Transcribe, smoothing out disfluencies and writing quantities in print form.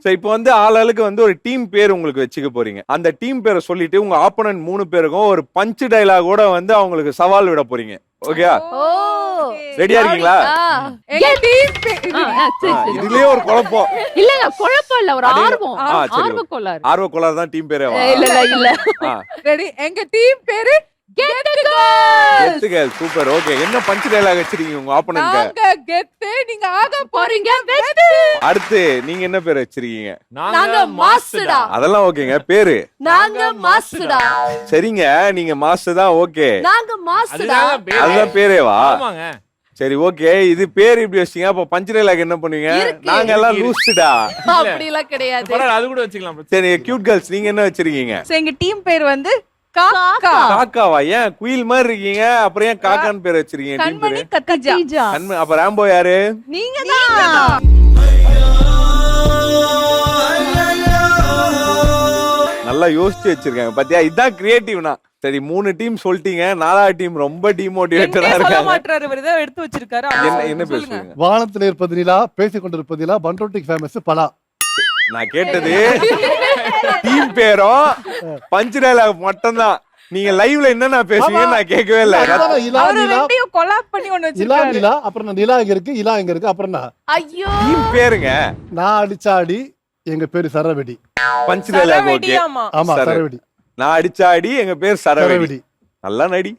So இப்போ வந்து ஆளாளுக்கு வந்து ஒரு டீம் பேர் உங்களுக்கு வச்சுக்க போறீங்க. அந்த டீம் பேரை சொல்லிட்டு உங்க ஆப்போனன்ட் 3 பேருக்கும் ஒரு பஞ்ச் டயலாகோட வந்து அவங்களுக்கு சவால் விட போறீங்க. ஓகேயா? ரெடியா இருக்கீங்களா? எங்க டீம் இதுலயே ஒரு குழப்பம். இல்லங்க குழப்பம் இல்ல, ஒரு ஆர்வம். ஆர்வக்கோளாறு. ஆர்வக்கோளாறு தான் டீம் பேரே. இல்ல. ரெடி. எங்க டீம் பேரு கெத்து கேர்ள்ஸ். சூப்பர். ஓகே. என்ன பஞ்ச் டயலாக் வச்சிருக்கீங்க உங்க ஆப்போனன்ட்க்கு? நாங்க கெத்து, நீங்க ஆக போறீங்க வெத்து. அடுத்து நீங்க என்ன பேர் வச்சிருக்கீங்க? நாங்க மாஸ்டர்டா. அதெல்லாம் ஓகேங்க. பேரு நாங்க மாஸ்டர்டா. சரிங்க, நீங்க மாஸ்டர் தான். ஓகே, நாங்க மாஸ்டர்டா. அதுதான் பேரேவா? ஆமாங்க. சரி, ஓகே. இது பேர் இப்படி வச்சீங்க, அப்ப பஞ்ச் டயலாக் என்ன பண்ணுவீங்க? நாங்க எல்லாம் லூஸ்டா. அப்படி எல்லாம் கிடையாது. பரவாயில்ல, அது கூட வச்சுக்கலாம். சரி, கியூட் கேர்ள்ஸ் நீங்க என்ன வச்சிருக்கீங்க? எங்க டீம் பேர் வந்து காக்கா. காக்காவா? ஏன் குயில் மாதிரி இருக்கீங்க, அப்புறம் ஏன் காக்கான்னு பேர் வச்சிருக்கீங்க? டீம் கண்மணி பேரு கத்திஜா. அப்ப ராம்போ யாரு? நீங்க தான். நல்லா யோசிச்சு வச்சிருக்காங்க பாத்தியா? இதான் கிரியேட்டிவ்னா. சரி, 3 டீம் சொல்லிட்டீங்க, 4வது டீம் ரொம்ப டிமோட்டிவேட்டடா இருக்காங்க. எடுத்து வச்சிருக்காரு. என்ன பேசுறீங்க? வானத்தில் இருப்பது நிலா, பேசிக் கொண்டிருப்பது நிலா, பண்ரோட்டிக் ஃபேமஸ் பலா. நான் கேட்டது டீம் பேரும் பஞ்ச் டயலாக் மட்டும் தான். நீங்க லைவ்ல என்னன்னா பேசுவீங்க நான் கேட்கவே இல்ல. அவரு ரெண்டையும் கொலாப் பண்ணி ஒன்னு நிலா வச்சிருக்காரு. நிலா, அப்புறம் நிலா எங்க இருக்கு, இலா எங்க இருக்கு, அப்புறம் ஐயோ, டீம் பேருங்க. நான் அடிச்சாடி, எங்க பேரு சரவெடி. Punch dialogue. ஓகே. ஆமா, சரவெடி. நான் அடிச்சாடி, எங்க பேர் சரவெடி. சரவெடி. நல்லா நடி.